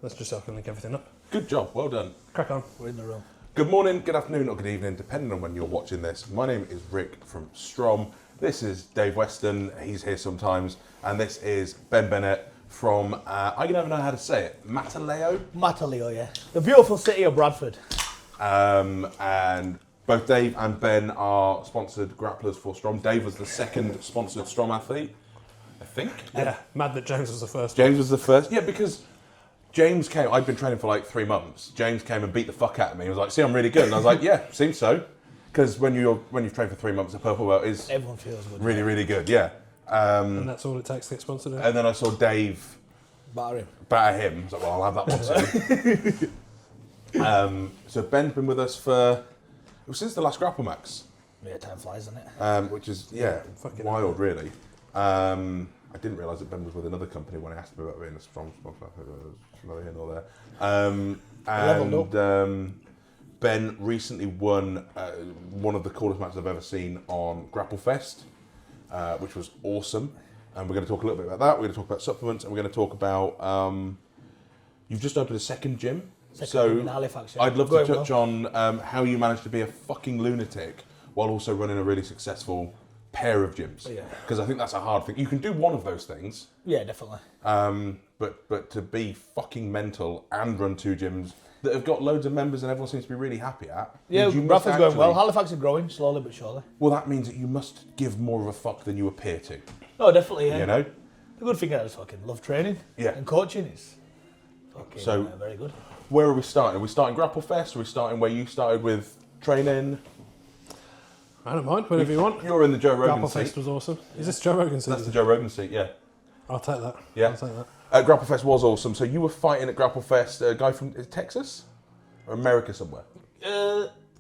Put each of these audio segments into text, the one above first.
That's just so I can link everything up. Good job, well done. Crack on. We're in the room. Good morning, good afternoon, or good evening, depending on when you're watching this. My name is Rick from Strom. This is Dave Weston, he's here sometimes. And this is Ben Bennett from, I don't even know how to say it, Mataleo, yeah. The beautiful city of Bradford. And both Dave and Ben are sponsored grapplers for Strom. Dave was the second sponsored Strom athlete, I think. Yeah, mad that James was the first. James was the first. Yeah, because James came, I'd been training for like 3 months. James came and beat the fuck out of me. He was like, see, I'm really good. And I was like, yeah, seems so. Because when you've trained for 3 months, a purple belt is Everyone feels good. really, really good, yeah. And that's all it takes to get sponsored. And then I saw Dave batter him. I was like, well, I'll have that one too. So Ben's been with us since the last Grapple Max. Yeah, time flies, doesn't it? Which is, wild, really. I didn't realise that Ben was with another company when I asked him about being a Strom sponsor. Neither here nor there. Ben recently won one of the coolest matches I've ever seen on Grapple Fest, which was awesome. And we're going to talk a little bit about that. We're going to talk about supplements, and we're going to talk about you've just opened a second gym. In Halifax, yeah. I'd love to touch on how you managed to be a fucking lunatic while also running a really successful pair of gyms. Because I think that's a hard thing. You can do one of those things. Yeah, definitely. But to be fucking mental and run 2 gyms that have got loads of members and everyone seems to be really happy at. Yeah, Bradford's going well. Halifax is growing slowly but surely. Well, that means that you must give more of a fuck than you appear to. Oh, definitely, yeah. You know? The good thing is I fucking love training and coaching. It's fucking very good. Where are we starting? Are we starting Grapple Fest? Are we starting where you started with training? I don't mind, whatever you want. You're in the Joe Rogan Grapple seat. Fest was awesome. Is this Joe Rogan seat? That's the Joe Rogan seat, yeah. I'll take that. Yeah. I'll take that. Grapple Fest was awesome. So you were fighting at Grapple Fest, a guy from Texas? Or America somewhere?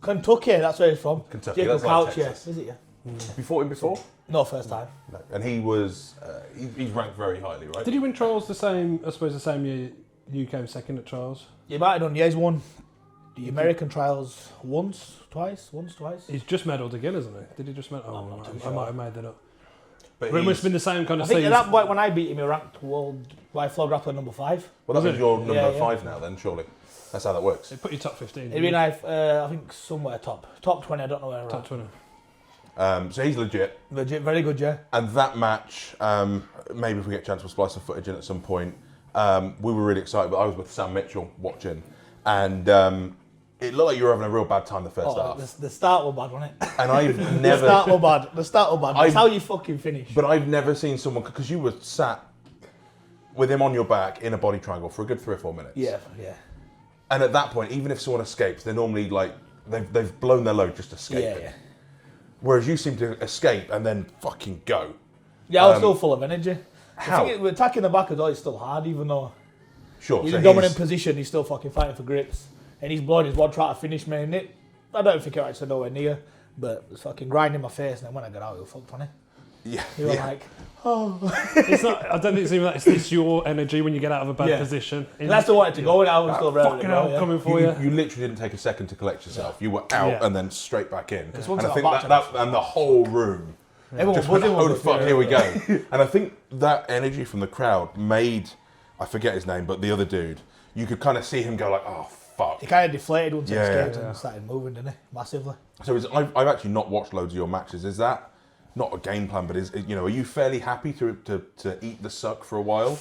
Kentucky, that's where he's from. Kentucky, Jacob that's like Couch, Texas. Is it, yeah? Have you fought him before? No, first time. No. And he was, he's ranked very highly, right? Did he win trials the same year you came second at trials? You might have done, yeah, he's won the American trials once, twice. He's just medalled again, isn't he? Did he just medal? I'm not too I sure. might have made that up. But it must have been the same kind I of think season. at that point when I beat him, he ranked world by floor grappler number 5. Well, that means you're number Yeah. 5 now then, surely. That's how that works. It put you top 15. He'd been, I think, somewhere top 20, I don't know where. Top 20. So he's legit. Legit, very good, yeah. And that match, maybe if we get a chance, we'll splice some footage in at some point. We were really excited, but I was with Sam Mitchell watching, and it looked like you were having a real bad time the first half. The start was bad, wasn't it? And I've never... The start was bad. That's how you fucking finish. But I've never seen someone... Because you were sat with him on your back in a body triangle for a good 3 or 4 minutes. Yeah. And at that point, even if someone escapes, they're normally like... They've blown their load just escaping. Yeah. Whereas you seem to escape and then fucking go. Yeah, I was still full of energy. How? I think attacking the back as well is still hard, even though Sure. he's in a dominant position, he's still fucking fighting for grips. And he's blowing his wad trying to finish me. And I don't think it was actually nowhere near, but it's fucking grinding my face. And then when I got out, it was fucked on it. Yeah. You were like, oh. It's not. I don't think it's even that. It's your energy when you get out of a bad position. And that's the wanted to go, and I was still ready to fucking go. hell, coming for you. You literally didn't take a second to collect yourself. You were out and then straight back in. once And I I think got that and the whole room Everyone just was went, buzzing oh with fuck, it, here we go. And I think that energy from the crowd made, I forget his name, but the other dude, you could kind of see him go like, oh fuck. He kind of deflated once he escaped Yeah. and started moving, didn't he? Massively. So I've actually not watched loads of your matches. Is that not a game plan, but are you fairly happy to eat the suck for a while?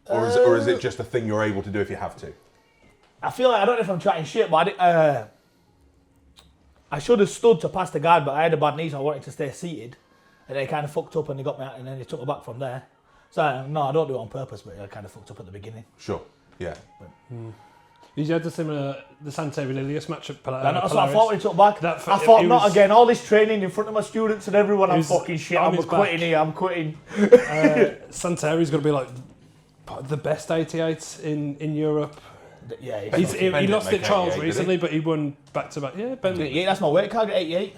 Or is it just a thing you're able to do if you have to? I feel like, I don't know if I'm chatting shit, but I should have stood to pass the guard, but I had a bad knee, so I wanted to stay seated. And they kind of fucked up and they got me out, and then they took me back from there. So, no, I don't do it on purpose, but I kind of fucked up at the beginning. Sure, yeah. You had the Santerre Lilius match at That's what I thought when he took back. I thought, it not was, again, all this training in front of my students and everyone, I'm was fucking shit, on I'm his quitting back. here, I'm quitting. Santerre's got to be like the best 88 in Europe. Yeah, He lost make at trials 88, recently, but he won back-to-back. Yeah, Ben. yeah, that's my weight card, 88.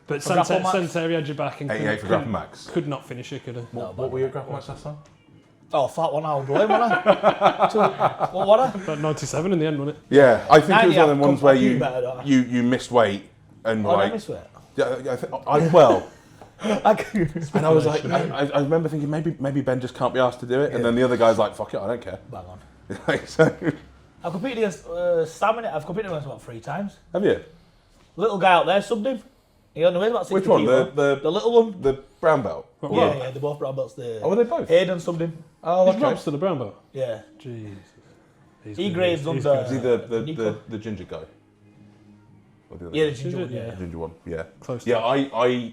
But For Grapple Max? Santerre had your back and 88 for Grapple Max. could not finish it, could he? What were your Grapple Max last time? Oh, fat one, I was blowing, wasn't I? What was I? About 97 in the end, wasn't it? Yeah, I think it was one of them ones where I do better, don't I? you missed weight and Oh, I like... missed weight. And I was like, I remember thinking maybe Ben just can't be asked to do it, and then the other guy's like, fuck it, I don't care. Bang on. Like, so, I've competed against Stamina. I've competed against about 3 times. have you? Little guy out there subbed him. He only weighs about 60 Which one? kilo. The little one. The brown belt? Yeah, they're both brown belts. Oh, were they both? Hayden subbed him. Oh, He's okay. Rob's to the brown belt. Yeah. Jesus. He's He good. grades He's under- good. Is he the ginger guy? Or the other Yeah, guy? the ginger one, Yeah. yeah. The ginger one, yeah. Close to Yeah,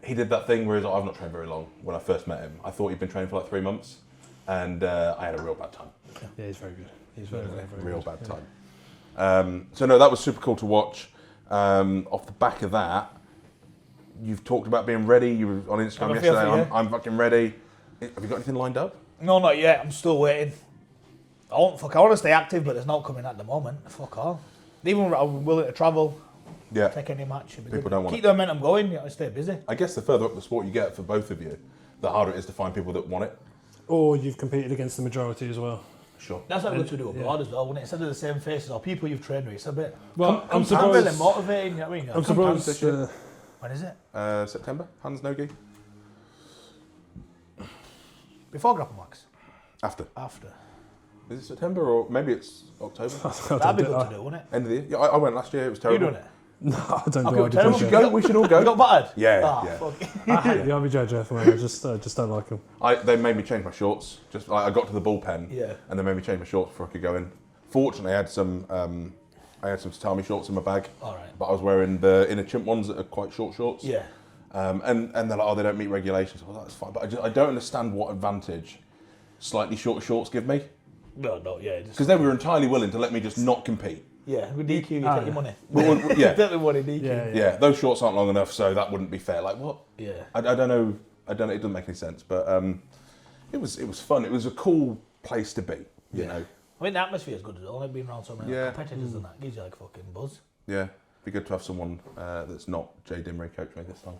he did that thing where he's like, I've not trained very long when I first met him. I thought he'd been training for like 3 months, and I had a real bad time. Yeah, he's very good. He's very Real good. bad time. So no, that was super cool to watch. Off the back of that, you've talked about being ready. You were on Instagram I'm yesterday. fearful, yeah. I'm fucking ready. Have you got anything lined up? No, not yet. I'm still waiting. I want to stay active, but it's not coming at the moment. Fuck all. Even I'm willing to travel, Yeah. take any match. People don't want keep the momentum going. You know, stay busy. I guess the further up the sport you get for both of you, the harder it is to find people that want it. Or you've competed against the majority as well. Sure. That's what we do abroad as well. When it's instead of the same faces or people you've trained with, it's a bit. Well, I'm I'm surprised. really motivating. You know what I mean? I'm Hans surprised. this year. When is it? September, Hans Nogi. Before Grapple Max. After. After. Is it September or maybe it's October? That'd be good to do, wouldn't it? End of the year. Yeah, I went last year. It was You terrible. doing it? No, I don't Okay, do well, tell him IBJJF. we Go. We should all You go. got battered? Yeah, Ah, yeah. fuck. I hate the IBJJF, man. I just don't like them. They made me change my shorts. Just like I got to the bullpen, Yeah. and they made me change my shorts before I could go in. Fortunately, I had some tatami shorts in my bag, All right. but I was wearing the inner chimp ones that are quite short shorts. Yeah. And they're like, oh, they don't meet regulations. Well, that's fine, but I don't understand what advantage slightly shorter shorts give me, No, yeah. because they were entirely willing to let me just not compete. Yeah, with DQ, you take your money. Well, yeah, Take the money, DQ. yeah. Those shorts aren't long enough, so that wouldn't be fair. Like what? Yeah. I don't know. It doesn't make any sense, but it was fun. It was a cool place to be. You know. I mean, the atmosphere is good as well. Like being around so many Yeah. competitors and that gives you like fucking buzz. Yeah, be good to have someone that's not Jay Dimray coach me this time.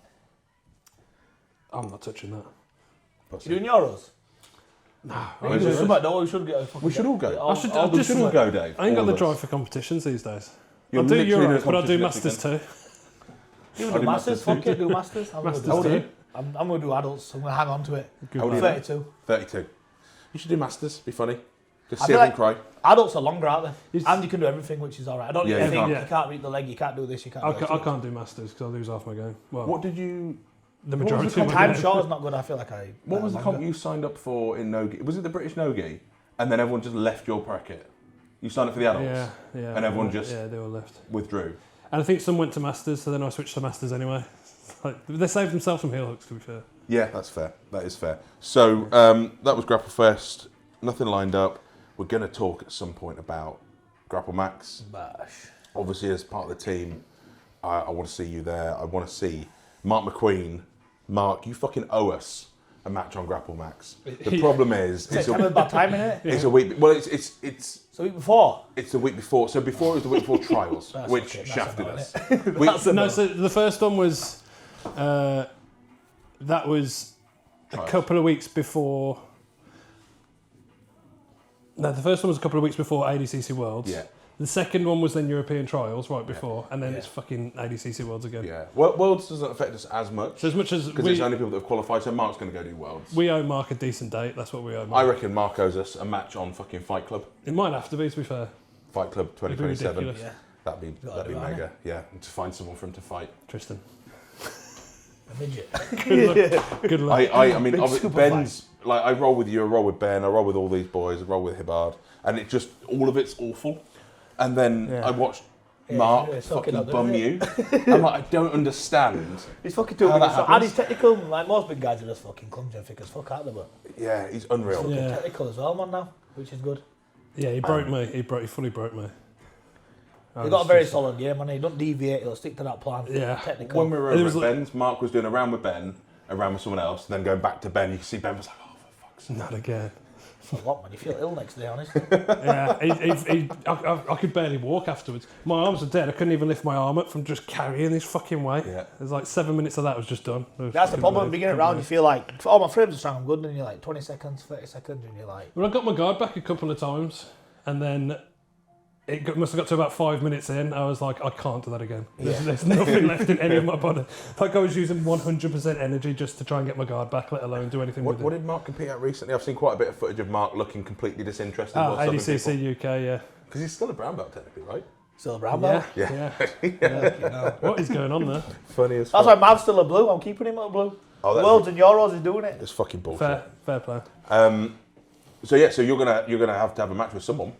I'm not touching that. But You doing Euros? we We should- should get a fucking we should all go. I should- I'll we just- should all go, Dave. I ain't got All the of us. drive for competitions these days. You're I'll do literally in a Euros, but I'll do competition Masters next too. You I'll do do Masters, Masters. fuck it, do Masters. I'm Masters gonna How do old are too. you? I'm gonna do adults. I'm gonna hang on to it. Good How old are man. you? 32. 32. You should do Masters. Be funny. Just I see feel everyone cry. Adults are longer, aren't they? It's- And you can do everything, which is alright. I don't Yeah, even you think can't. you can't read the leg, you can't do this, you can't I do can't, that. I can't do Masters because I lose half my game. Well, What did you? the what was the majority of my Time game. short is not good. I feel like I. What was the longer. comp you signed up for in Nogi? Was it the British Nogi? And then everyone just left your bracket. You signed up for the adults. Yeah. And everyone just- Yeah, they all left. Withdrew. And I think some went to Masters, so then I switched to Masters anyway. Like, they saved themselves from heel hooks, to be fair. Yeah, that's fair. That is fair. So that was Grapple Fest. Nothing lined up. We're going to talk at some point about Grapple Max. Bash. Obviously, as part of the team, I want to see you there. I want to see Mark McQueen. Mark, you fucking owe us a match on Grapple Max. The problem is, it's September's a, bad timing, isn't it? it's a week. Well, it's So week before. the week before. So before it was the week before trials, That's which okay, that's shafted about us. it. We- That's No, so the first one was that was a Trials. couple of weeks before. No, the first one was a couple of weeks before ADCC Worlds. Yeah. The second one was then European Trials right before, and then Yeah. it's fucking ADCC Worlds again. Yeah. Well, Worlds doesn't affect us as much So as much as because it's only people that have qualified. So Mark's going to go do Worlds. we owe Mark a decent date, that's what we owe I Mark. reckon Mark owes us a match on fucking Fight Club. It might have to be fair. Fight Club It'd be 2027. ridiculous. Yeah. That'd be Gotta do it, mega. Yeah. And to find someone for him to fight. Tristan. A midget. Good luck. Good luck. I mean, Big obviously, super Ben's like I roll with you, I roll with Ben, I roll with all these boys, I roll with Hibbard, and it just all of it's awful. And then Yeah. I watched Yeah, Mark it's fucking fucking not bum good, you. I'm like, I don't understand. He's fucking too How big. that So, and happens. he's technical. Like most big guys are just fucking clumsy and thick as fuck, aren't they? But Yeah, he's unreal. fucking Yeah. technical as well, man. Now, which is good. Yeah, he broke me. He fully broke me. I He got a was very just- solid game, man. He don't deviate. He'll stick to that plan. Yeah. Technical. When we were It over was at like- Ben's, Mark was doing a round with Ben, a round with someone else, and then going back to Ben. You can see Ben was like, oh, for fuck's sake. Not again. a lot, man. You feel ill next day, honestly. Yeah, I could barely walk afterwards. My arms were dead. I couldn't even lift my arm up from just carrying this fucking weight. Yeah. There's like 7 minutes of that was just done. I That's the couldn't problem. believe- Beginning couldn't round, you believe. feel like, oh, my frames are strong, I'm good. And you're like 20 seconds, 30 seconds, and you're like, Well, I got my guard back a couple of times, and then must have got to about 5 minutes in. I was like, I can't do that again. There's nothing left in any of my body. Like I was using 100% energy just to try and get my guard back, let alone do anything with it. What did Mark compete at recently? I've seen quite a bit of footage of Mark looking completely disinterested. ADCC UK, yeah. Because he's still a brown belt technically, right? Still a brown belt? Yeah. What is going on there? Funny as fuck. That's why Mav's still a blue. I'm keeping him at a blue. Worlds and Euros is doing it. It's fucking bullshit. Fair play. So you're gonna have to have a match with someone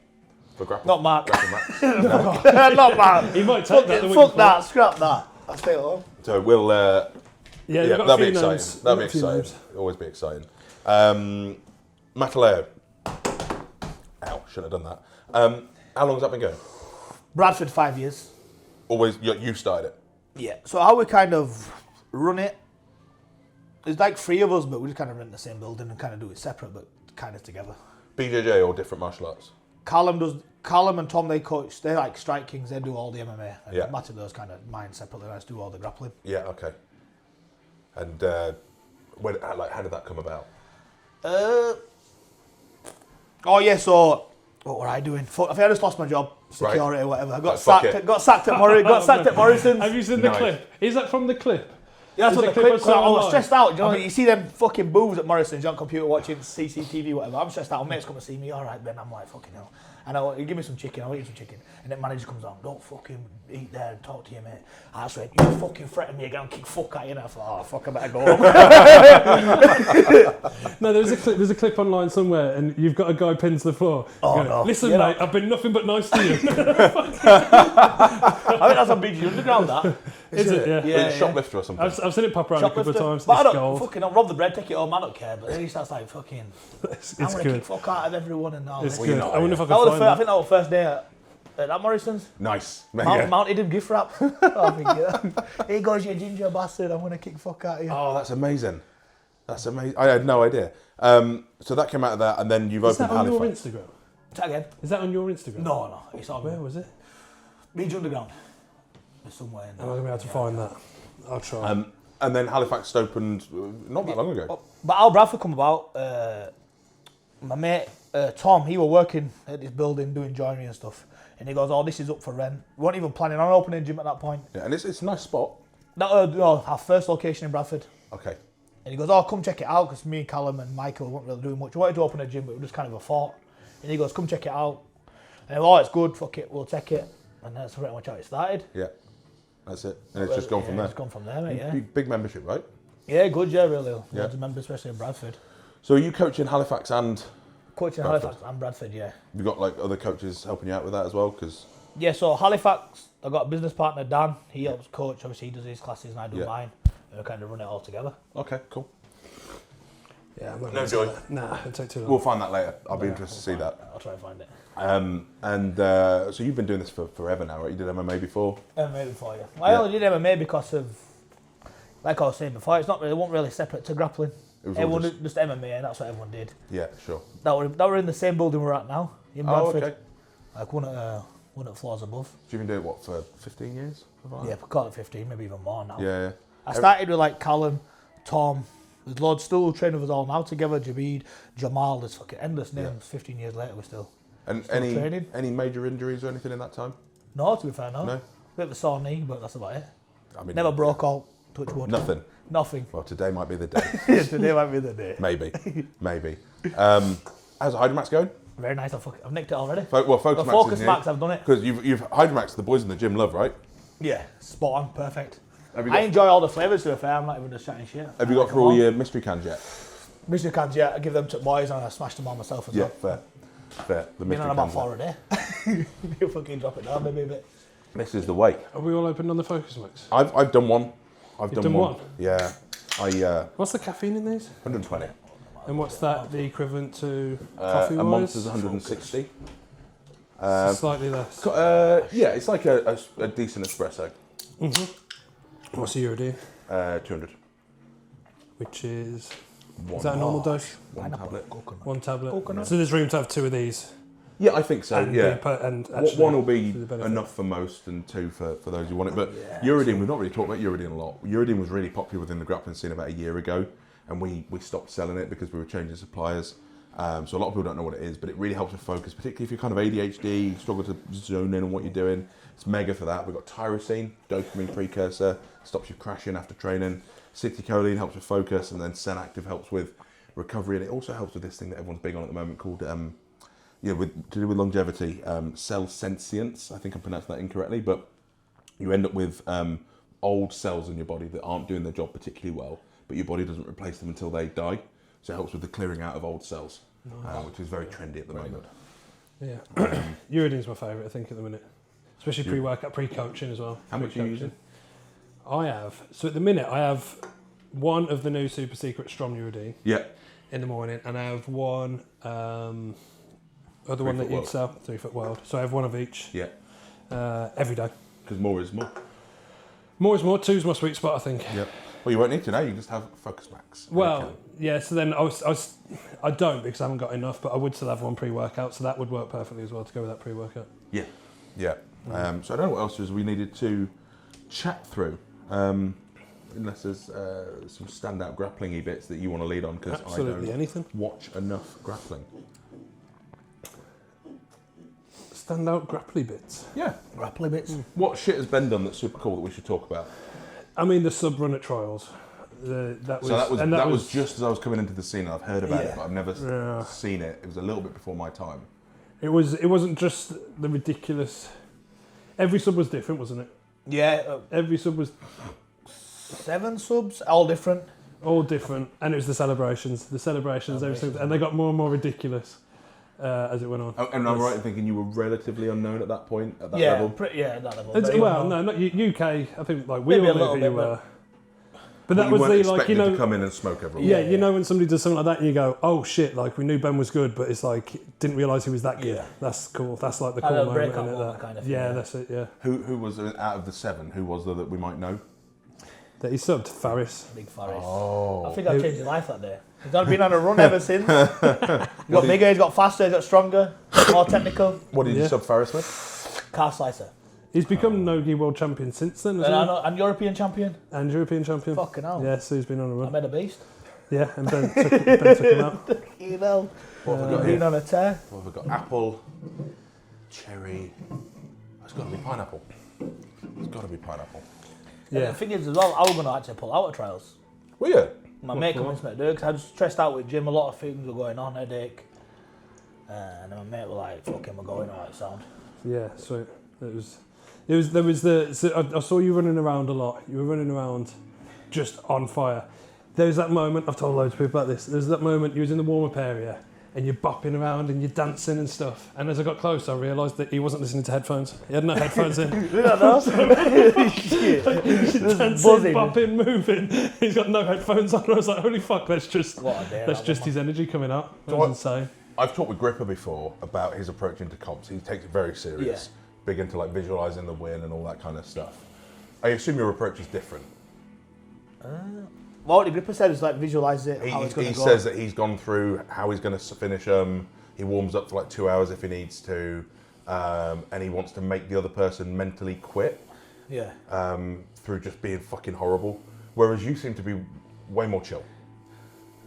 for grappling. Not Mark. Grappling match. Not Mark. He might take that. Fuck that. Scrap that. I'll stay at home. So we'll. That'll be exciting. Names. That'll be exciting. Always be exciting. Mataleo. Ow! Shouldn't have done that. How long has that been going? Bradford 5 years. Always. You started it. Yeah. So how we kind of run it. There's like 3 of us, but we just kind of rent the same building and kind of do it separate, but kind of together. BJJ or different martial arts? Callum and Tom, they coach. They're like Strike Kings. They do all the MMA. And Matt and those kind of mine separately. I just do all the grappling. Yeah. Okay. And how did that come about? So what were I doing? I think I just lost my job, security or whatever. I got sacked at Morrison's. Have you seen the clip? Is that from the clip? Yeah, that's what the clip. I I was stressed out. You see them fucking boos at Morrison's on computer watching CCTV, whatever. I'm stressed out. My mates come and see me. All right, Ben. I'm like, fucking hell. And he give me some chicken. I'll eat some chicken. And then manager comes on. Don't fucking eat there and talk to your mate. I said, you fucking threaten me again. Kick fuck at you. And I thought, oh fuck, I better go home. No, there's a clip online somewhere, and you've got a guy pinned to the floor. No. Listen, mate, I've been nothing but nice to you. I think that's on BG Underground. That is it? Yeah. Yeah. Shoplifter or something. I've seen it pop around a couple of times. But I'll rob the bread, take it home. I don't care. But then he starts like fucking. I'm gonna kick fuck out of everyone and all. It's this. good. I wonder if I can I find think that was the first day at that Morrison's. Nice. Mounted him gift wrap. Here goes your ginger bastard. I'm gonna kick fuck out of you. Oh, that's amazing. That's amazing. I had no idea. So that came out of that, and then you've opened Halifax. Is that on your Instagram? Say that again. Is that on your Instagram? No. It's on. Where was it? BG Underground. There's somewhere in there. I'm not going to be able to find that. I'll try. And then Halifax opened not that long ago. But how Bradford come about, my mate Tom, he was working at this building doing joinery and stuff. And he goes, oh, this is up for rent. We weren't even planning on opening a gym at that point. Yeah, and it's a nice spot. Our first location in Bradford. Okay. And he goes, oh, come check it out, because me and Callum and Michael weren't really doing much. We wanted to open a gym, but it was just kind of a thought. And he goes, come check it out. And I went, it's good, fuck it, we'll take it. And that's pretty much how it started. Yeah. That's it. And it's just gone from there. It's gone from there, mate, yeah. Big membership, right? Yeah, good, yeah, really. Yeah. Loads of members, especially in Bradford. So are you coaching Halifax and Coaching Bradford? Halifax and Bradford, yeah. Have you got like other coaches helping you out with that as well? Cause Yeah, so Halifax, I've got a business partner, Dan. He helps coach, obviously he does his classes and I do mine. And we kind of run it all together. Okay, cool. Yeah, I'm not No joy. Nah, it'll take too long. We'll find that later. I'll be interested to see that. I'll try and find it. So you've been doing this for forever now, right? You did MMA before? MMA before, yeah. I only did MMA because of, like I was saying before, it wasn't really separate to grappling. Everyone did just MMA, and that's what everyone did. Yeah, sure. That were in the same building we're at now, in Bradford. Oh, okay. Like one at floors above. So you've been doing it, what, for 15 years? Yeah, we call it 15, maybe even more now. Yeah. I started with like Callum, Tom, there's loads still training with us all now together, Jabid, Jamal, there's fucking endless names. 15 years later, we're still training. Any major injuries or anything in that time? No, to be fair, no. No? Bit of a sore knee, but that's about it. I mean, Never broke out, touch wood. Nothing. Well, today might be the day. Today might be the day. Maybe. How's Hydromax going? Very nice, I've nicked it already. Focus Max, I've done it. Because you've Hydromax, the boys in the gym love, right? Yeah, spot on, perfect. I enjoy all the flavours, to be fair, I'm not even just chatting shit. Have you got through all your mystery cans yet? Mystery cans, yeah, I give them to boys and I smash them on myself as well. Yeah, fair. The Been mystery on about cans. 4 a day. You fucking drop it down, maybe a bit. This is the way. Are we all open on the Focus Max? I've done one. I've done one? Yeah. What's the caffeine in these? 120. And what's that the equivalent to coffee A wise? Monster's 160. Slightly less. Yeah, it's like a decent espresso. What's the Eurodine? 200. Which is... One. Is that a normal dose? One tablet. One tablet. Coconut. So there's room to have 2 of these. Yeah, I think so. And actually, one will be for the benefit. enough for most, and 2 for those who want it. But Eurodine, we've not really talked about Eurodine a lot. Eurodine was really popular within the grappling scene about a year ago, and we stopped selling it because we were changing suppliers. So a lot of people don't know what it is, but it really helps with focus, particularly if you're kind of ADHD, struggle to zone in on what you're doing. It's mega for that. We've got tyrosine, dopamine precursor, stops you crashing after training. Citicoline helps with focus, and then Senactive helps with recovery, and it also helps with this thing that everyone's big on at the moment called, to do with longevity, cell sentience. I think I'm pronouncing that incorrectly, but you end up with old cells in your body that aren't doing their job particularly well, but your body doesn't replace them until they die. So it helps with the clearing out of old cells, which is very trendy at the moment. Yeah, Uridine's my favourite, I think, at the minute, especially pre-workout, pre-coaching as well. How much are you using? I have, so at the minute I have one of the new super secret Strom Uridine. Yeah. In the morning, and I have one other one that you'd sell, 3 Foot World. So I have one of each. Yeah. Every day. Because more is more. More is more. 2's my sweet spot, I think. Yep. Well, you won't need to now. You can just have Focus Max. Well, yeah. So then I don't, because I haven't got enough, but I would still have one pre-workout, so that would work perfectly as well to go with that pre-workout. Yeah. Yeah. So I don't know what else is we needed to chat through. Unless there's some standout grappling-y bits that you want to lead on, because I don't watch enough grappling. Standout grappling bits? Yeah. Grappling bits. What shit has Ben done that's super cool that we should talk about? I mean, the sub-run at trials. That was just as I was coming into the scene, and I've heard about it, but I've never seen it. It was a little bit before my time. It wasn't just the ridiculous... Every sub was different, wasn't it? Yeah. Every sub was... 7 subs, all different. All different, and it was the celebrations, everything, and they got more and more ridiculous as it went on. Oh, and I'm right in thinking you were relatively unknown at that point, at that level? Yeah, at that level. Well, no, not UK. I think like we all knew who you were. But that was the like, to come in and smoke everyone. Yeah, you know when somebody does something like that, and you go, "Oh shit!" Like we knew Ben was good, but it's like didn't realise he was that good. Yeah. That's cool. That's like the cool moment in it. That kind of thing, that's it. Yeah. Who was out of the 7? Who was there that we might know? That he subbed Faris. Big Faris. Oh. I think I've changed his life that day. He's not been on a run ever since. He got bigger, he's got faster, he's got stronger, more technical. What did you sub Faris with? Calf slicer. He's become Nogi world champion since then, hasn't he? And European champion. And European champion. Fucking hell. Yeah, so he's been on a run. I made a beast. Yeah, and Ben took him out. You know. What have we got here? Been on a tear. What have we got? Apple, cherry. It's got to be pineapple. It's got to be pineapple. Yeah. The thing is as well, I was going to actually pull out of trials. Were you? My mate convinced me to do it because I was stressed out with gym. A lot of things were going on, headache. And my mate was like, "Fucking, we're going all right, sound." Yeah, sweet. I saw you running around a lot. You were running around just on fire. There was that moment, I've told loads of people about this, there's that moment you was in the warm-up area and you're bopping around and you're dancing and stuff. And as I got closer, I realised that he wasn't listening to headphones. He had no headphones in. Did I know? Dancing, bopping, moving. He's got no headphones on. I was like, holy fuck, that's just his energy coming out. That was insane. I've talked with Gripper before about his approach into comps. He takes it very serious. Yeah. Big into like visualising the win and all that kind of stuff. I assume your approach is different. What the Gripper said is like visualise it, how it's going to go. He says that he's gone through how he's going to finish them. He warms up for like 2 hours if he needs to. And he wants to make the other person mentally quit. Yeah. Through just being fucking horrible. Whereas you seem to be way more chill.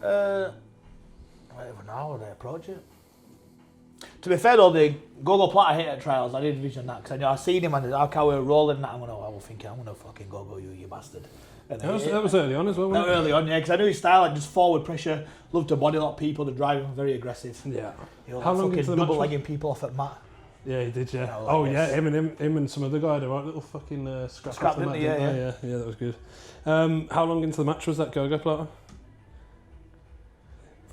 I don't even know how they approach it. To be fair though, the go-go plat I hit at trials, I did vision that because I seen him and how we were rolling that. I was thinking, I'm going to fucking go-go you bastard. And that was early on as well, wasn't it? Early on, yeah, because I knew his style, like just forward pressure, loved to body lock people, to drive him, very aggressive. Yeah. How long into the double legging people off at mat. Yeah, he did, yeah. Him and some other guy had a right little fucking scrap off the mat, yeah, that was good. How long into the match was that go-go platter?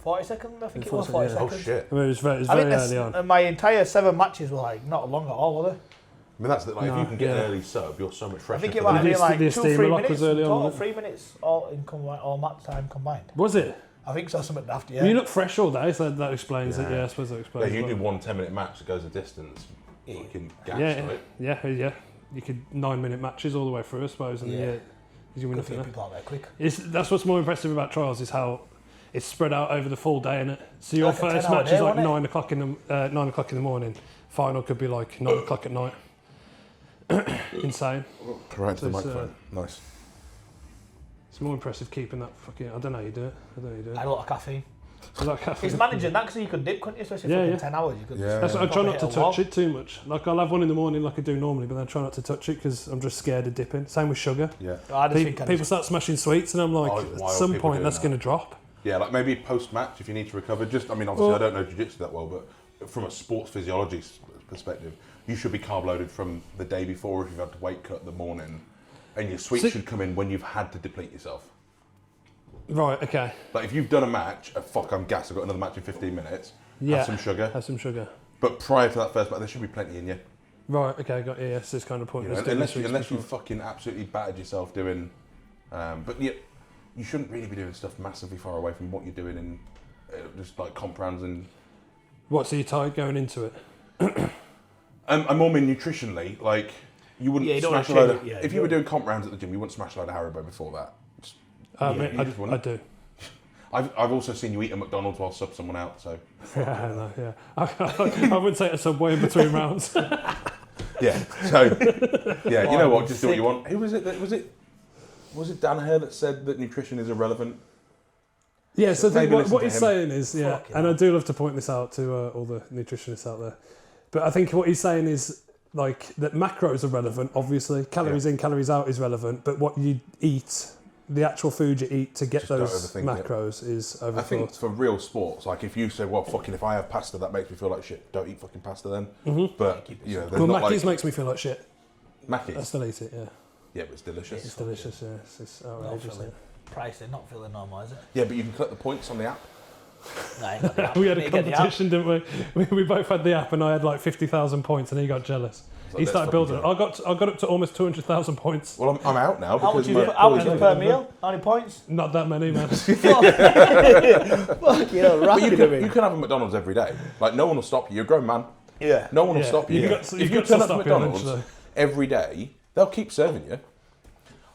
40 seconds, I think it was 40 seconds. Oh shit. I mean, it was very early on. My entire 7 matches were like not long at all, were they? I mean, that's the, like, if you can get an early sub, you're so much fresher. I think it might have been like 2-3 minutes early total, on, 3 minutes all match time combined. Was it? I think so, something daft, yeah. Well, you look fresh all day, so that explains it, I suppose that explains it. You do 1 10-minute match that goes a distance, fucking gas, right? Yeah. You could 9-minute matches all the way through, I suppose, and you win nothing. People out there quick. That's what's more impressive about trials is how it's spread out over the full day, innit? So your like first match is like 9 o'clock in the morning. Final could be like 9 o'clock at night. Insane. Right to the microphone. Nice. It's more impressive keeping that fucking. I don't know how you do it. I had a lot of caffeine. It's managing that because you could dip, couldn't you? Especially for 10 hours. You could That's I try not to touch it too much. Like I'll have one in the morning like I do normally, but then I try not to touch it because I'm just scared of dipping. Same with sugar. Yeah. People start smashing sweets and I'm like, at some point that's going to drop. Yeah, like maybe post-match if you need to recover. Obviously I don't know jiu-jitsu that well, but from a sports physiology perspective, you should be carb loaded from the day before if you've had to weight cut the morning, and your sweets should come in when you've had to deplete yourself. Right, okay. Like if you've done a match, I'm gassed, I've got another match in 15 minutes, have some sugar. Have some sugar. But prior to that first match, there should be plenty in you. Right, okay, got you. Yes, it's kind of pointless. Unless you fucking absolutely battered yourself doing... but yeah, you shouldn't really be doing stuff massively far away from what you're doing in just like comp rounds and... What, so you're tired going into it? I more mean nutritionally, like you wouldn't smash a load of... if you were doing comp rounds at the gym, you wouldn't smash a load of Haribo before that. I do. I've also seen you eat a McDonald's while sub someone out, so... I wouldn't say a Subway in between rounds. Yeah, so... Yeah, you know what, just do what you want. Who was it that... Was it Danaher that said that nutrition is irrelevant? Yeah, so I think what he's saying is, and I do love to point this out to all the nutritionists out there, but I think what he's saying is like that macros are relevant, obviously. Calories in, calories out is relevant, but what you eat, the actual food you eat to get those macros is overthought. I think for real sports, like if you say, well, fucking, if I have pasta, that makes me feel like shit, don't eat fucking pasta then. Mm-hmm. But, you know, well, Mackey's makes me feel like shit. Mackey's? I still eat it, yeah. Yeah, but it's delicious. It's delicious, yeah. It's outrageous. Pricing, not feeling normal, is it? Yeah, but you can collect the points on the app. No, I ain't got the app. We had a competition, didn't we? We both had the app and I had like 50,000 points and he got jealous. Like, he started building it. I got up to almost 200,000 points. Well, I'm out now. How much is per meal? How many points? Not that many, man. Fuck you, but you can have a McDonald's every day. Like, no one will stop you. You're a grown man. Yeah. No one will stop you. If you turn up to McDonald's every day, they'll keep serving you.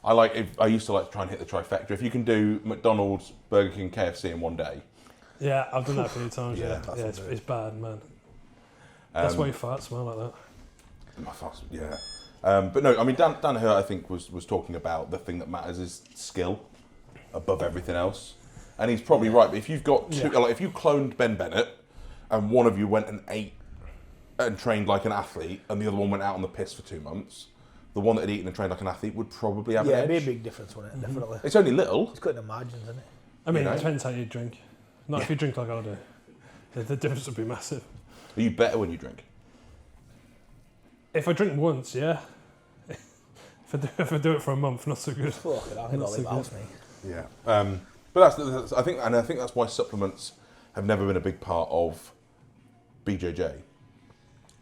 I used to like try and hit the trifecta. If you can do McDonald's, Burger King, KFC in one day. Yeah, I've done that a few times. Yeah, it's bad, man. That's why your farts smell like that. My farts, yeah. But no, I mean Danaher, I think was talking about the thing that matters is skill above everything else, and he's probably right. But if you've got two, like if you cloned Ben Bennett, and one of you went and ate and trained like an athlete, and the other one went out on the piss for 2 months. The one that had eaten and trained like an athlete would probably have an edge. Yeah, it'd be a big difference, wouldn't it? Definitely. It's only little. It's cutting the margins, isn't it? I mean, it depends how you drink. Not if you drink like I do. The difference would be massive. Are you better when you drink? If I drink once, yeah. If I do it for a month, not so good. Fuck it, I think I'll leave house me. Yeah. But that's I think that's why supplements have never been a big part of BJJ,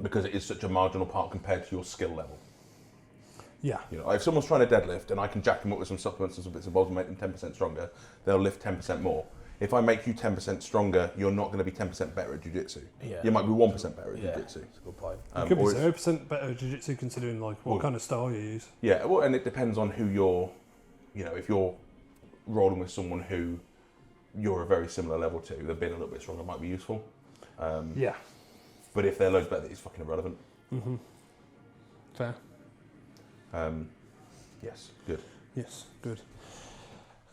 because it is such a marginal part compared to your skill level. Yeah. You know, if someone's trying to deadlift and I can jack them up with some supplements and some bits and bobs and make them 10% stronger, they'll lift 10% more. If I make you 10% stronger, you're not going to be 10% better at jiu-jitsu. Yeah. You might be 1% better at jiu-jitsu. That's a good point. You could be 0% better at jiu-jitsu considering like what kind of style you use. Yeah, well, and it depends on who you're, you know, if you're rolling with someone who you're a very similar level to, they've been a little bit stronger, might be useful. Yeah. But if they're loads better, it's fucking irrelevant. Mm-hmm. Fair. Yes, good. Yes, good.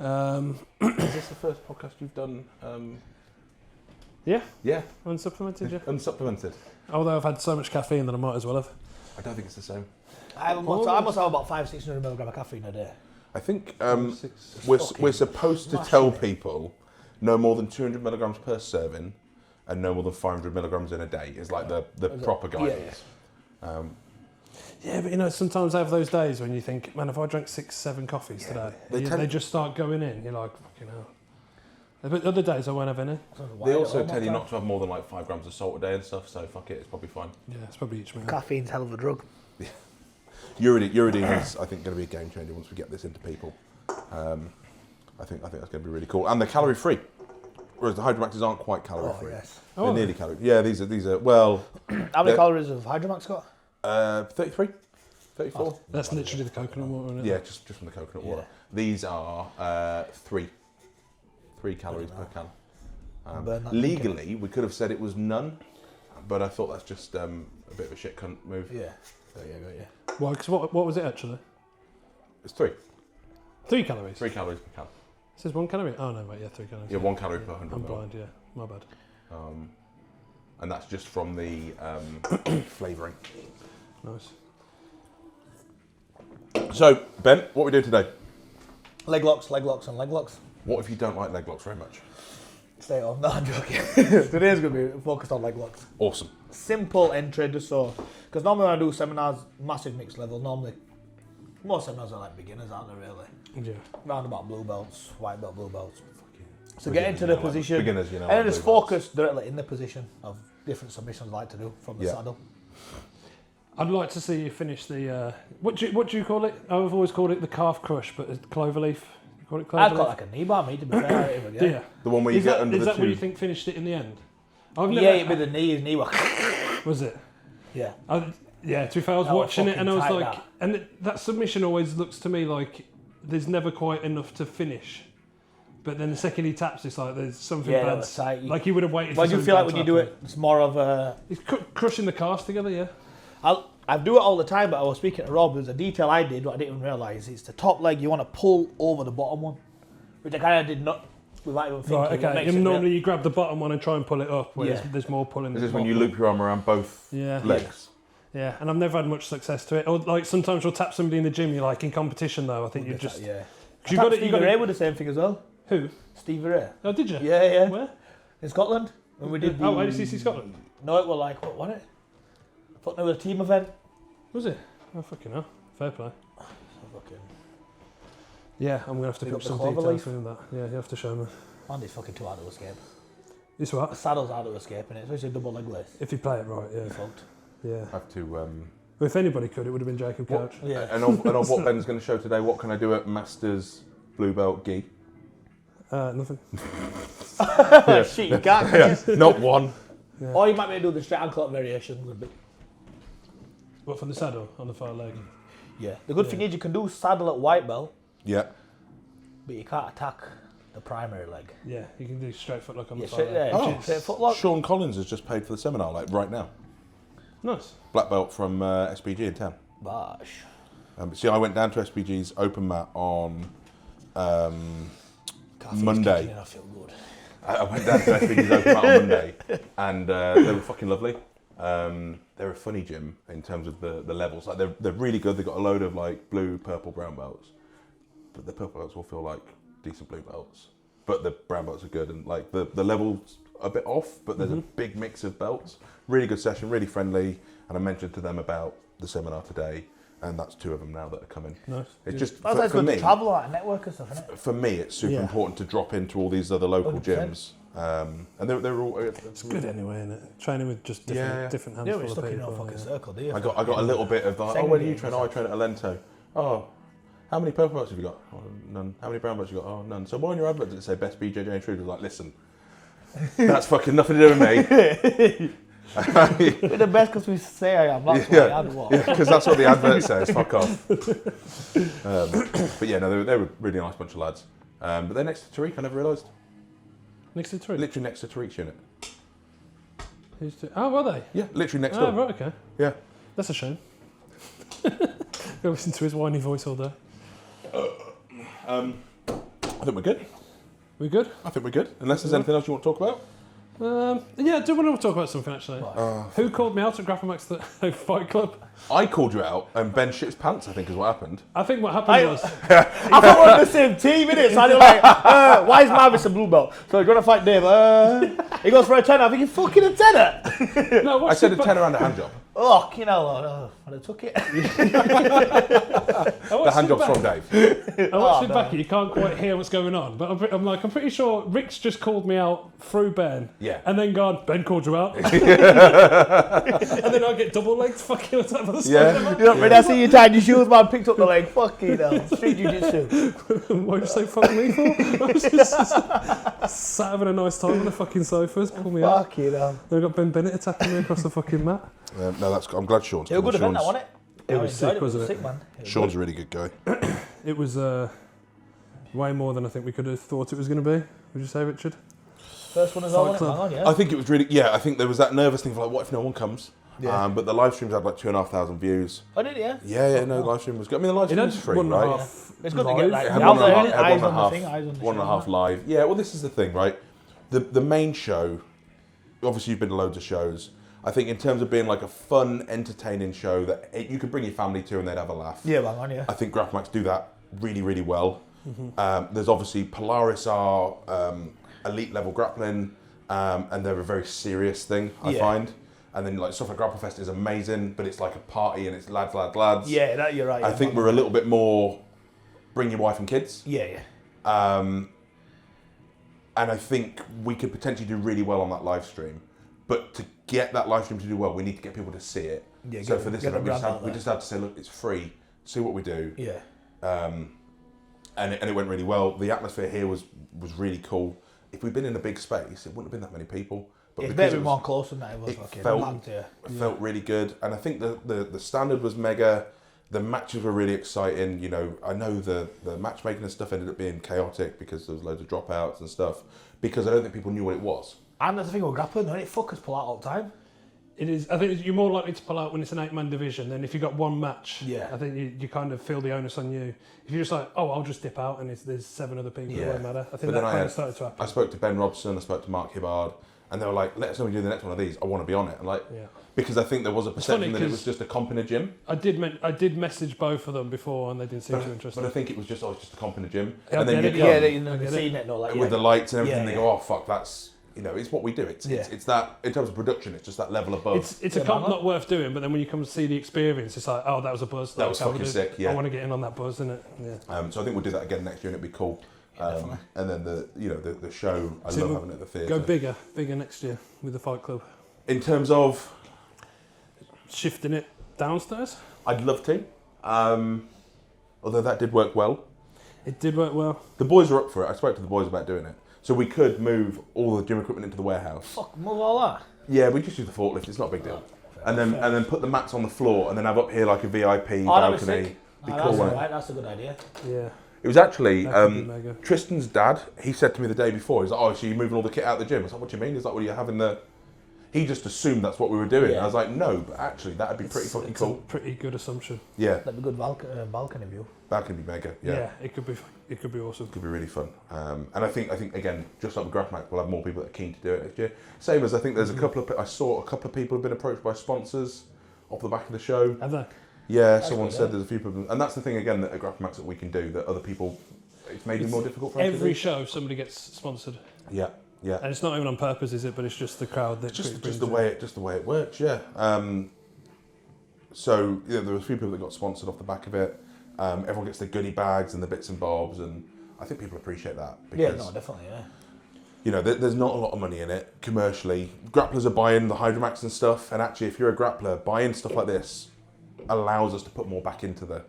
Is this the first podcast you've done? Yeah. Yeah. Unsupplemented, yeah. Unsupplemented. Although I've had so much caffeine that I might as well have. I don't think it's the same. I must have about 500-600 milligram of caffeine a day. I think we're supposed to tell people no more than 200 milligrams per serving and no more than 500 milligrams in a day is like the proper guidance. Yeah, but you know, sometimes I have those days when you think, man, if I drank 6-7 coffees today, they just start going in. You're like, fucking hell. But other days I won't have any. They also tell you not to have more than like 5 grams of salt a day and stuff, so fuck it, it's probably fine. Yeah, it's probably each meal. Caffeine's a hell of a drug. Yeah. Uridine is, I think, going to be a game changer once we get this into people. I think that's going to be really cool. And they're calorie free. Whereas the Hydromaxes aren't quite calorie free. Yes. They're nearly calorie. Yeah, these are well. How many calories have Hydromax got? 33, 34. That's literally the coconut water, isn't it? Yeah, just from the coconut water. These are 3 calories per can. Legally, we could have said it was none, but I thought that's just a bit of a shit cunt move. Yeah. Got you. Well, because what was it actually? It's 3. 3 calories? 3 calories per can. It says 1 calorie? Oh no, wait, yeah, 3 calories. Yeah, 1 calorie per 100 I'm ml. blind, yeah. My bad. And that's just from the flavouring. Nice. So, Ben, what are we doing today? Leg locks, and leg locks. What if you don't like leg locks very much? Stay on. No, I'm joking. Today's going to be focused on leg locks. Awesome. Simple entry, just so. Because normally when I do seminars, massive mixed level, normally, most seminars are like beginners, aren't they, really? Yeah. Round about blue belts, white belt, blue belts. So Beginners, get into the you know, like position. beginners, you know, and then like just blue belts. focus directly in the position of different submissions I like to do from the saddle. I'd like to see you finish the, what do you call it? I've always called it the calf crush, but it's cloverleaf. You call it cloverleaf? I've got like a knee bar, me, to be fair. Do you? The one where you get under is the that what you tube. think finished it in the end? Yeah, with the knee was. Was it? Yeah. Yeah, to be fair, I was That was watching it and I was fucking like, tight, and that submission always looks to me like there's never quite enough to finish. But then the second he taps, it's like there's something Yeah, that bad. was tight. Like he would have waited. Why for do you something feel like bad when you to do happen. it, it's more of a. He's crushing the calves together, yeah. I do it all the time, but I was speaking to Rob. There's a detail I did, what I didn't even realise. It's the top leg you want to pull over the bottom one, which I kind of did not. Without even thinking. Right, okay. And normally you grab the bottom one and try and pull it up, where there's more pulling. This is when you loop your arm around both legs. Yeah, and I've never had much success to it. Or like sometimes you'll tap somebody in the gym. You're like in competition though. I think you just Yeah. You got Steve Ray with the same thing as well. Who? Steve Ray. Oh, did you? Yeah. Where? In Scotland when we did. The, ADCC Scotland. No, it was like what was it? I thought it was a team event. Was it? Oh fucking hell! Fair play. Fucking. Yeah, I'm gonna have to Pick put up some the clover details leaf. in that. Yeah, you have to show me. And it's fucking too hard to escape. It's The what? saddle's hard to escape, and especially a double leg lace. If you play it right, yeah. You're fucked. Yeah. I have to. Well, if anybody could, it would have been Jacob Couch. Yeah. And on what Ben's going to show today, what can I do at Masters Blue Belt Gi? Nothing. Shit, you can't. Can you? Not one. Yeah. Or you might be able to do the straight ankle variation a bit. What, from the saddle on the far leg? Yeah. The good thing is you can do saddle at white belt, Yeah. but you can't attack the primary leg. Yeah, you can do straight foot lock on Yeah, the far straight leg. there. Oh. Straight foot lock. Sean Collins has just paid for the seminar, like right now. Nice. Black belt from SBG in town. Bosh. See, I went down to SBG's open mat on Coffee's Monday. kicking in, I feel good. I went down to SBG's open mat on Monday, and they were fucking lovely. They're a funny gym in terms of the levels. Like they're really good. They've got a load of like blue, purple, brown belts, but the purple belts all feel like decent blue belts. But the brown belts are good, and like the levels a bit off, but there's a big mix of belts. Really good session, really friendly. And I mentioned to them about the seminar today, and that's 2 of them now that are coming. Nice. It's just That's for good me. to travel like a network and stuff, isn't it? For me, it's super Yeah. important to drop into all these other local 100%. gyms, and they're all. It's good anyway, isn't it? Training with just different You don't handful get of stuck in people. no fucking yeah. circle, do you? I got a little bit of like, oh, where do you train? Oh, I Segregating train at Alento. Oh, how many purple belts have you got? Oh, none. How many brown belts have you got? Oh, none. So why on your advert does it say best BJJ intruder? Like, listen, that's fucking nothing to do with me. We're the best because we say I am. That's why I had what. Yeah, because that's what the advert says. Fuck off. But yeah, no, they were a really nice bunch of lads. But they're next to Tariq. I never realised. Next to the Literally next to Tariq's unit. Oh, were they? Yeah, literally next Oh, door. right, okay. Yeah. That's a shame. Go listen to his whiny voice all day. I think we're good. We good? I think we're good. Unless there's anything else you want to talk about. Yeah, I do want to talk about something actually. Who called me out at Grapple Max Fight Club? I called you out and Ben shit his pants, I think is what happened. I think what happened was... I thought we were on the same team, innit? So I was like, why is Marvis a blue belt? So you're going to fight Dave. He goes for a tenner. I think he's fucking a tenner. No, I said a 10 around a hand job. Oh, you know, I took it. The hand job's from Dave. I watched it back and you can't quite hear what's going on, but I'm pretty sure Rick's just called me out through Ben. Yeah. And then gone, Ben called you out. And then I get double legged fucking on top of the Yeah. side. You're not ready. I see you tied your shoes, man. Picked up the leg. Fucking hell. Street jiu-jitsu. What did you say fuck me for? I was just sat having a nice time on the fucking sofas, call me out. Fucking hell. Then I got Ben Bennett attacking me across the fucking mat. No, that's. I'm glad Sean's It was a good event, Sean's, that, wasn't it? It was sick, wasn't it? Sick, man. Sean's a really good guy. It was way more than I think we could have thought it was going to be. Would you say, Richard? First one as well, Fight wasn't it? Club. Hang on, yeah. I think it was really. Yeah, I think there was that nervous thing for like, what if no one comes? Yeah. But the live streams had like 2,500 views. Oh, did it, yeah? Yeah, no, live stream was good. I mean, the live It stream had was free, 1.5 right? It's good to live. get like It had out one and a there, half- eyes one and a on the half- thing, eyes on the one and a show, half live. Yeah, well, this is the thing, right? the main show, obviously you've been to loads of shows. I think in terms of being like a fun, entertaining show that you could bring your family to and they'd have a laugh. Yeah, bang on, yeah. I think Grapple Max do that really, really well. There's obviously Polaris are elite level grappling, and they're a very serious thing, I find. And then like stuff like Grapple Fest is amazing, but it's like a party and it's lads. Yeah, that you're right. I think we're a little bit more bring your wife and kids. Yeah. And I think we could potentially do really well on that live stream. But to get that live stream to do well, we need to get people to see it. Yeah, so for this event, we just had to say, look, it's free. See what we do. Yeah. And it went really well. The atmosphere here was really cool. If we'd been in a big space, it wouldn't have been that many people. But it's better more close than that. It felt really good. And I think the standard was mega. The matches were really exciting. You know, I know the matchmaking and stuff ended up being chaotic because there was loads of dropouts and stuff. Because I don't think people knew what it was. And that's the thing with grappling, don't it? Fuckers pull out all the time. It is. I think you're more likely to pull out when it's an 8-man division than if you've got one match. Yeah. I think you kind of feel the onus on you. If you're just like, oh, I'll just dip out and there's 7 other people, it won't matter. I think that kind of started to happen. I spoke to Ben Robson, I spoke to Mark Hibbard, and they were like, let us know when you do the next one of these. I want to be on it. And like, because I think there was a perception that it was just a comp in a gym. I did message both of them before and they didn't seem too interested. But I think it was just, just a comp in a gym. Yeah, and then with the lights and everything, they go, oh, fuck, that's... You know, it's what we do. It's that, in terms of production, it's just that level above. It's a comp not worth doing, but then when you come to see the experience, it's like, oh, that was a buzz. That was fucking sick, yeah. I want to get in on that buzz, innit? Yeah. So I think we'll do that again next year and it'd be cool. And then the show, I love having it at the theatre. Go bigger next year with the Fight Club. In terms of... Shifting it downstairs? I'd love to. Although that did work well. It did work well. The boys were up for it. I spoke to the boys about doing it. So we could move all the gym equipment into the warehouse. Fuck, move all that? Yeah, we just use the forklift. It's not a big deal. And then put the mats on the floor and then have up here like a VIP balcony. That's a good idea. Yeah. It was actually Tristan's dad. He said to me the day before, he's like, "Oh, so you're moving all the kit out of the gym?" I was like, "What do you mean?" He's like, "Well, you're having the." He just assumed that's what we were doing. I was like, "No, but actually, that'd be pretty fucking cool." A pretty good assumption. Yeah. That'd be good balcony view. That could be mega. Yeah, it could be awesome. It could be really fun. And I think again, just like with Grapple Max, we'll have more people that are keen to do it next year. Same as I think there's a couple of people have been approached by sponsors off the back of the show. Have they? Yeah, someone said there's a few people, and that's the thing again that at Grapple Max that we can do that other people. It's maybe more difficult for us to do. Every show somebody gets sponsored. Yeah. And it's not even on purpose, is it? But it's just the crowd that just the way it works. Yeah. So there were a few people that got sponsored off the back of it. Everyone gets the goodie bags and the bits and bobs, and I think people appreciate that. Because, definitely, yeah. You know, there's not a lot of money in it commercially. Grapplers are buying the Hydromax and stuff, and actually, if you're a grappler, buying stuff like this allows us to put more back into the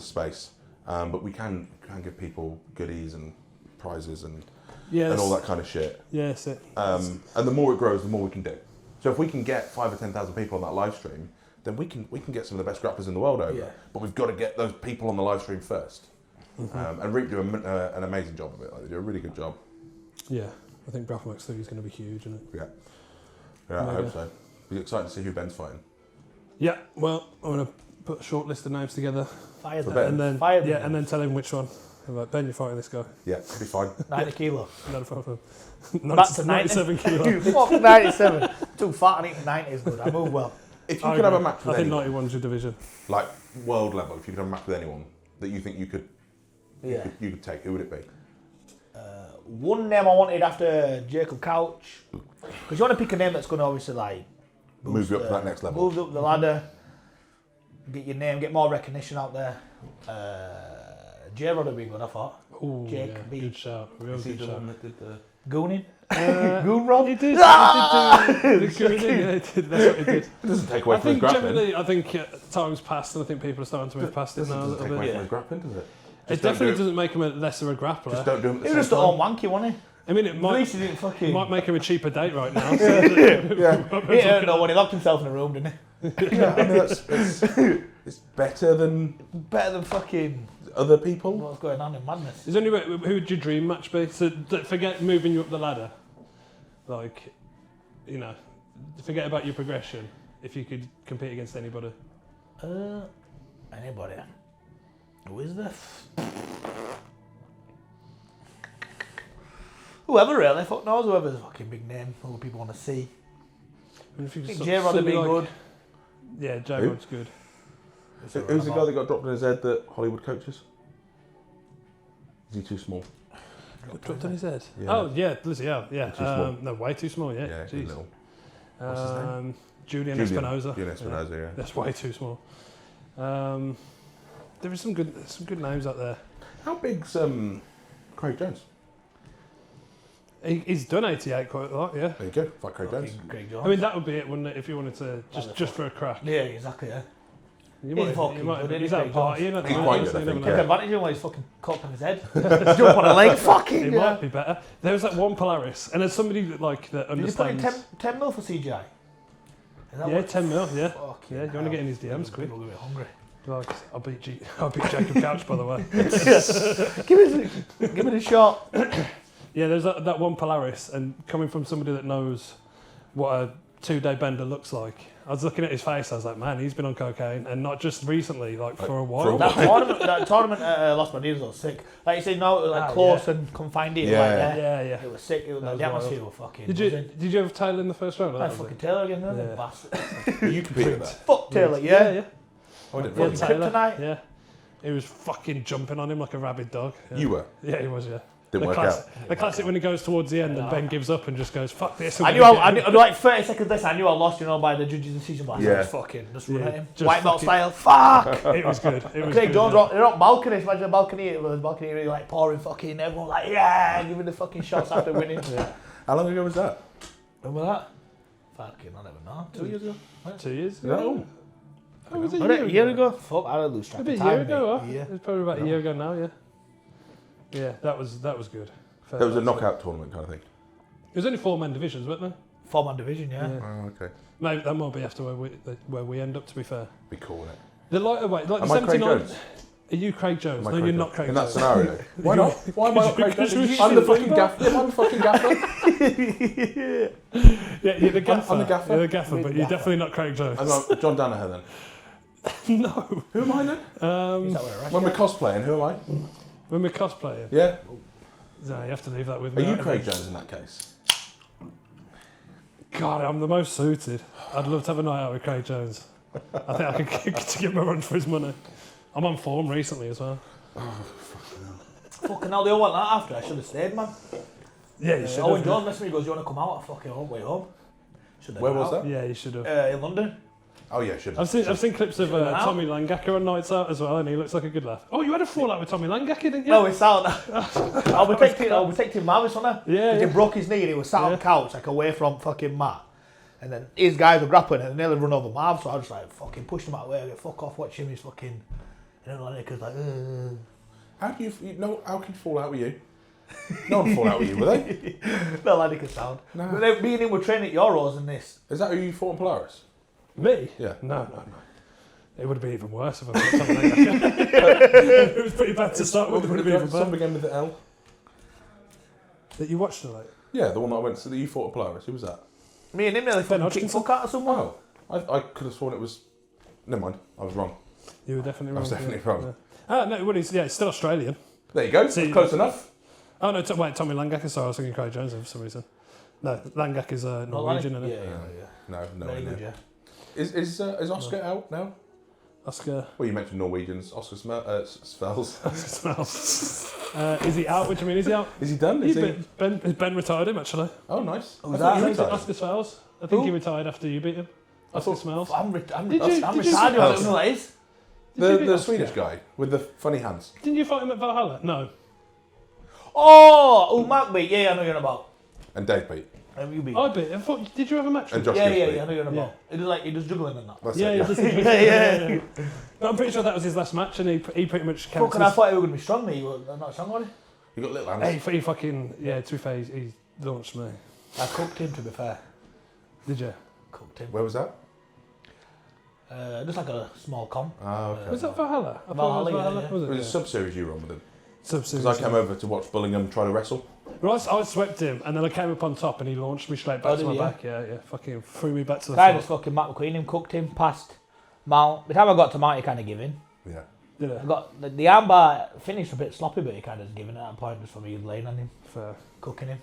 space. But we can give people goodies and prizes and all that kind of shit. Yeah, that's it. And the more it grows, the more we can do. So if we can get 5,000 or 10,000 people on that live stream, then we can get some of the best grapplers in the world over. Yeah. But we've got to get those people on the live stream first. And Reap do an amazing job of it. Like, they do a really good job. Yeah, I think Grapple Max 3 is going to be huge, isn't it? Yeah, I hope so. Be excited to see who Ben's fighting. Yeah, well, I'm going to put a short list of names together. Fire them. And then tell him which one. I'm like, Ben, you're fighting this guy. Yeah, it'll be fine. 90 kilo. Not a problem. Back to 97 kilo. Fuck 97. Too fat, I think 90 is good. I move well. If you could have a match with anyone, I think 91's your division. Like world level, if you could have a match with anyone that you think you could take, who would it be? One name I wanted after Jacob Couch, because you want to pick a name that's going to obviously like move you up to that next level. Move up the ladder, get your name, get more recognition out there. J-Rod would be good, I thought. Ooh, good shout. Real good shout. Gooning? Goon Rod? He did. That's what he did. It doesn't take away from his grappling. Generally, I think time's passed and I think people are starting to move past it now a little bit. It doesn't take away from his grappling, does it? It definitely doesn't make him a lesser a grappler. Just don't do him at the He was just an old wanky, wasn't he? I mean, it might make him a cheaper date right now. So He didn't know when he locked himself in a room, didn't he? Yeah, I mean, it's better than fucking other people. What's going on in madness? Is there any way, who would your dream match be? So forget moving you up the ladder. Like, you know, forget about your progression. If you could compete against anybody. Anybody? Who is this? Whoever really, fuck knows, whoever's a fucking big name, who people want to see. I mean, if you I think just J-Rod would be good. Yeah, J-Rod's good. Who's the guy that got dropped in his head that Hollywood coaches? Is he too small? Dropped on his head? Yeah. Oh, yeah, Lizzie, yeah. Too small. No, way too small, yeah. Yeah, he's Jeez. little. What's his name? Julian Espinosa. Julian Espinosa, yeah. That's way too small. There is some good names out there. How big's Craig Jones? He's done 88 quite a lot, yeah. There you go, fight Craig Jones. Craig Jones. I mean, that would be it, wouldn't it, if you wanted to, just for a crack. Yeah, exactly, yeah. You He's might, fucking you might good, have, isn't he's he, out Craig partying at the He's moment, quite good, so I you think, never Take know. advantage of him while he's fucking caught on his head. Jump on a leg, fucking It might be better. There was that one Polaris, and as somebody that that Did you put in understands... 10 mil for CGI? Is that Yeah, what- 10 mil, yeah. Fucking Yeah, you want to get in his DMs quick. People are getting hungry. Like, I'll beat Jacob Couch, by the way. Give it a shot. Yeah, there's that one Polaris, and coming from somebody that knows what a 2-day bender looks like, I was looking at his face, I was like, man, he's been on cocaine, and not just recently, like for a while. That tournament at Los Bandidos was sick. Like you said, no, it was like close and confined in. Yeah. Like there. Yeah. It was sick. It was That like, was the atmosphere wild. was fucking. Did you have Taylor in the first round? Or Like that was fucking it? Taylor again, no? Yeah. Bastard. You competed with that? Fuck Taylor, yeah. Yeah. I didn't Yeah, know that. Taylor, Kryptonite. yeah. He was fucking jumping on him like a rabid dog. Yeah. You were? Yeah, he was, yeah. Didn't work out. The classic when he goes towards the end and Ben gives up and just goes, fuck this. I knew like 30 seconds this, I knew I lost, by the judges' decision, but I Yeah. just fucking just run Yeah, at him. just White belt fucking- style, fuck! It was good. It was Craig good, Jones, yeah. they're not balconies, imagine a balcony, it was balcony really like pouring fucking, everyone like, yeah, giving the fucking shots after winning. How long ago was that? Remember that? Fucking, I never know. 2 years ago? 2 years No. ago? Oh, was it Was it a year ago? Fuck, I don't lose track Maybe of a time. year ago, huh? Yeah. It was probably about a year ago now, yeah. Yeah, that was good. There was a knockout tournament kind of thing. It was only 4-man divisions, weren't there? 4-man division, yeah. Oh, okay. Maybe that might be after where we end up, to be fair. Be cool, wouldn't it? The lighter weight, like Am the I Craig 79. Jones? Are you Craig Jones? Am I No, Craig you're Jones? not Craig In Jones. that scenario. Why not? Why am I not Craig Could you- Jones? could I'm the you fucking think gaffer. I'm the fucking gaffer. Yeah, you're the gaffer. I'm the gaffer. You're the gaffer, but you're definitely not Craig Jones. I'm not John Danaher then. No. Who am I then? Is that what it When we're cosplaying, who am I? When we're cosplaying. Yeah. No, you have to leave that with Are me. you Craig Jones in that case? God, I'm the most suited. I'd love to have a night out with Craig Jones. I think I could to give him a run for his money. I'm on form recently as well. Fucking hell, they all want that after. I should have stayed, man. Yeah, you should Owen have. Jones messaged me, he goes, you want to come out? I fucking home, way home. Should've Where been was out. that? Yeah, you should have. In London. Oh yeah, should I've seen clips of Should've been out. Tommy Langacker on nights out as well, and he looks like a good laugh. Oh, you had a fallout with Tommy Langacker, didn't you? No, it's out. I was texting Marvis on her. Yeah, Because yeah. he broke his knee and he was sat on the couch, like away from fucking Matt. And then his guys were grappling and they nearly run over Marv, so I just like fucking pushed him out of the way. I go, fuck off, watch him, he's fucking. And then Langaker's like, How do you know? How can you fall out with you? No one fall out with you, were they? No, Langaker sound. No. But then me and him were training at Euros and this. Is that who you fought in Polaris? Me? Yeah. No. It would have been even worse if I fought Tommy Langacker. It was pretty bad to start with. It would have been even Some bad. began with the L. That you watched tonight? Yeah, the one that I went to that you fought at Polaris. Who was that? Me and him nearly fucking kicked Hodgkinson? fuck out of someone. Oh, I could have sworn it was. Never mind, I was wrong. You were definitely wrong. I was definitely yeah. wrong. Yeah. No, well, it's still Australian. There you go. See- Close enough. Oh no, wait, Tommy Langacker. Sorry, I was thinking Craig Jones for some reason. No, Langacker's Norwegian, isn't it? Yeah. No, Very good, idea. yeah. Is Oscar out now? Oscar. Well, you mentioned Norwegians. Oscar Smells. Smells. Is he out? Which I mean, is he out? Is he done? Has Is he? Ben retired him actually. Oh, nice. Who's I thought that? you Is it retired. Oscar Smells? I think Who? he retired after you beat him. Oscar Smells. I'm Did you- retired. did you- I don't know what that is. Did you beat The Oscar? Swedish guy with the funny hands. Didn't you fight him at Valhalla? No. Oh, Mark beat. Yeah, I know you're on about. And Dave beat. You beat. I beat him. Did you have a match? And with Josh him? Gibbs beat. I know you're on about. It was like he does juggling and that. That's Yeah, it, he yeah. does it. Yeah. But I'm pretty sure that was his last match, and he pretty much Fucking, I cancelled. thought he was going to be strong, me. You're not strong, was he? You got little hands. He fucking to be fair, he launched me. I cooked him, to be fair. Did you? Cooked him. Where was that? Just like a small comp. Oh, okay. Was that Valhalla? I thought Valhalla, it was Valhalla. yeah. Was It was a it? sub-series you were on with him. Sub-series. Because I came over to watch Bullingham try to wrestle. Well, I swept him, and then I came up on top, and he launched me straight back Oh, to did my he, back. Yeah. Fucking threw me back to the Guy floor. just fucking Matt McQueen him, cooked him, passed Mount. By the time I got to Mount, he kind of giving. Yeah. Did I it? got the armbar finished a bit sloppy, but he kind of giving at that point just for me laying on him, Fair. cooking him.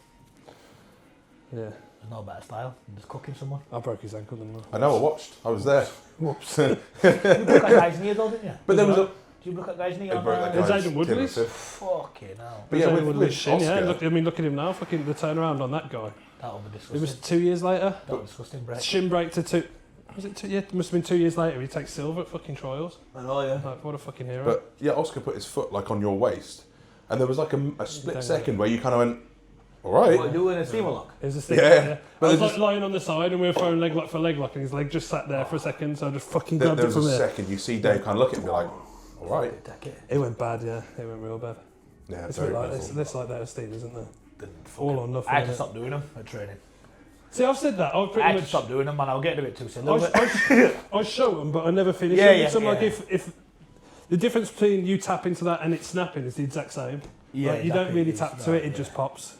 Yeah. There's no better style than just cooking someone. I broke his ankle, didn't I? I know, I watched. I was there. Whoops. You broke that guy's knee though, didn't you? But there was a... Did you broke that guy's knee I on broke that It's guy's Aidan Woodley's. Timothy. Fucking hell. But yeah, Aidan with Woodley's shin, yeah. Oscar, Look at him now. Fucking the turnaround on that guy. That would be disgusting. It was 2 years later. That was disgusting, Brett. Shin break to 2. Was it 2? Yeah, it must have been 2 years later. He takes silver at fucking trials. I know, yeah. Like, what a fucking hero. But yeah, Oscar put his foot like on your waist, and there was like a split Don't second where you kind of went, all right. What, doing a steamer lock? it was a stick. Yeah. But I was there's like lying on the side and we were throwing leg lock for leg lock and his leg just sat there for a second, so I just fucking grabbed There it was from a there. second you see Dave kind of look at him and be like, all right. Take it. It went bad, yeah. It went real bad. Yeah, It's a very bit like painful. this like that at Steve, isn't there? Then All fucking- or nothing. I had to innit? stop doing them at training. See, I've said that. I've I pretty had to much. stop doing them, man. I was getting a bit too silly. I show them, but I never finish Yeah, them. yeah, So like yeah. if the difference between you tapping to that and it snapping is the exact same. Yeah, Like, you don't exactly. really tap to it; it Yeah. just pops.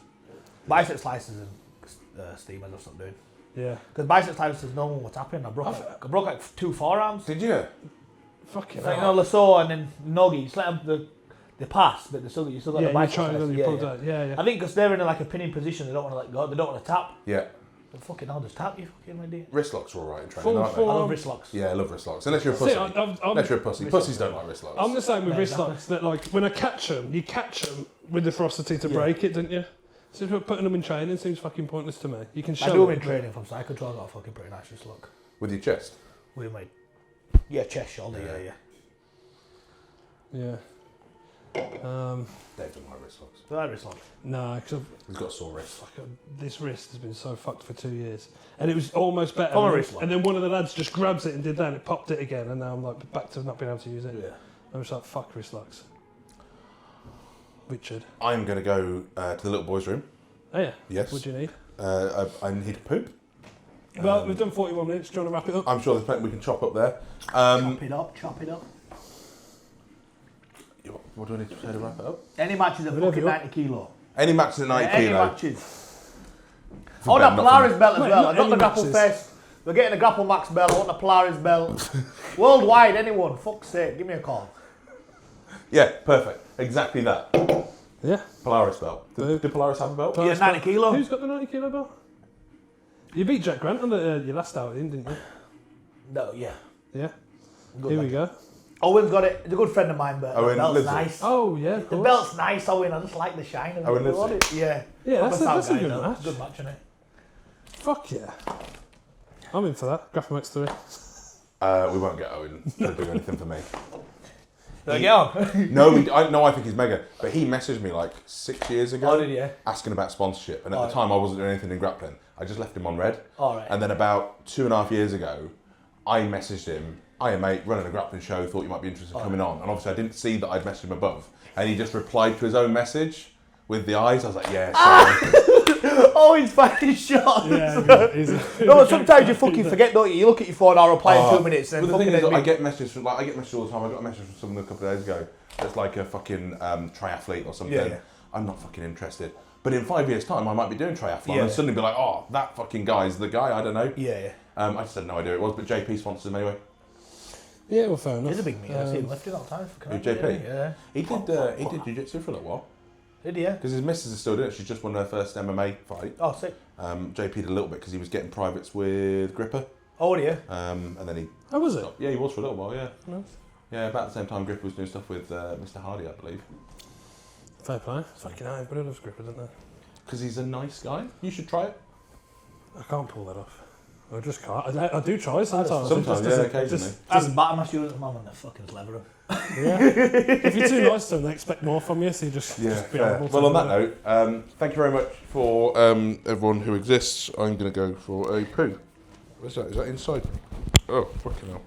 Bicep slices and steamers I've stopped doing. Yeah. Because bicep slices, no one was tapping. I broke like 2 forearms. Did you? Fucking Like, you hell. know, Lasso and then Noggy, you just let them they pass, but you still got Yeah, the you bicep try slices. and you pull that. Yeah, yeah. I think because they're in like a pinning position, they don't want to let go. They don't want to tap. Yeah. But fucking hell, just tap you fucking idiot. Wrist locks are all right in training, Full aren't I they? love wrist locks. Yeah, I love wrist locks. Unless you're a See, pussy. I'm Unless you're a pussy. Pussies don't like wrist locks. the same with Yeah, wrist exactly. locks. That like when I catch them, you catch them with the ferocity to Yeah. break it, don't you? So putting them in training seems fucking pointless to me. You can show I do them it, in but- training from Psychotrol. I got a fucking pretty nice wrist lock. With your chest. With my chest, shoulder, yeah. Yeah. Dave doesn't like wrist locks. So that wrist lock. No, because He's got a sore wrist. this wrist has been so fucked for 2 years, and it was almost better. From a and, wrist lock. and then one of the lads just grabs it and did that, and it popped it again, and now I'm like back to not being able to use it. Yeah. I'm just like fuck wrist locks. Richard. I'm going to go to the little boy's room. Oh yeah. Yes. What do you need? I need to poop. Well, we've done 41 minutes. Do you want to wrap it up? I'm sure there's plenty we can chop up there. Chop it up. What do I need to say to wrap it up? Any matches at Whatever fucking you 90 kilo. Any matches at 90 Any kilo. matches. For Oh, Ben, that not for me. Polaris belt as Mate, well. not I got any the Grapple matches. Fest. We're getting a Grapple Max belt. I want the Polaris belt. Worldwide, anyone. Fuck's sake. Give me a call. Yeah, perfect. Exactly that. Yeah. Polaris belt. Did Polaris have a belt? Yeah, 90 kilo. Who's got the 90 kilo belt? You beat Jack Grant on your last outing, didn't you? No, yeah. Yeah. Good Here lad. we go. Owen's got it. He's a good friend of mine, but Owen the belt's lives it. nice. Oh yeah, of The course. belt's nice, Owen. I just like the shine of it. Owen lives Want it. Yeah. Yeah, that's Proper a sound guy, good though. match. Good match, isn't it? Fuck yeah. I'm in for that. Graphic Max 3. We won't get Owen to do anything for me. There you go. No, I think he's mega. But he messaged me like 6 years ago Oh, did you? asking about sponsorship. And at Oh, the time, I wasn't doing anything in grappling. I just left him on red. All right. And then about 2.5 years ago, I messaged him, "Hiya mate, running a grappling show, thought you might be interested in coming on." And obviously I didn't see that I'd messaged him above. And he just replied to his own message with the eyes. I was like, yeah, sorry. Oh, he's fighting shots. Yeah, No, but sometimes you fucking forget, don't you? You look at your phone and I'll reply in 2 minutes and But the fucking thing is, then I get messages from, I get messages all the time. I got a message from someone a couple of days ago that's like a fucking triathlete or something. Yeah. I'm not fucking interested. But in 5 years' time, I might be doing triathlon Yeah. and suddenly be like, oh, that fucking guy's the guy. I don't know. Yeah. I just had no idea who it was, but JP sponsors him anyway. Yeah, well, fair enough. He's a big meat. I see him lifting all the time. Who, JP? Yeah. He did jiu-jitsu for a little while. Did he? Yeah. Because his missus is still doing it. She's just won her first MMA fight. Oh, sick. JP did a little bit because he was getting privates with Gripper. Oh, yeah. And then he How was it? stopped. Yeah, he was for a little while, yeah. Nice. Yeah, about the same time Gripper was doing stuff with Mr. Hardy, I believe. Fair play. Fucking hell, everybody loves Gripper, don't they? Because he's a nice guy. You should try it. I can't pull that off. I just can't. I do try sometimes. Sometimes, It just yeah, doesn't- occasionally. I'm batter my students at the moment. They're fucking clever. Yeah. If you're too nice to them, they expect more from you, so you just be fair. horrible to Well, on them. that note, thank you very much for everyone who exists. I'm going to go for a poo. Where's that? Is that inside? Oh, fucking hell.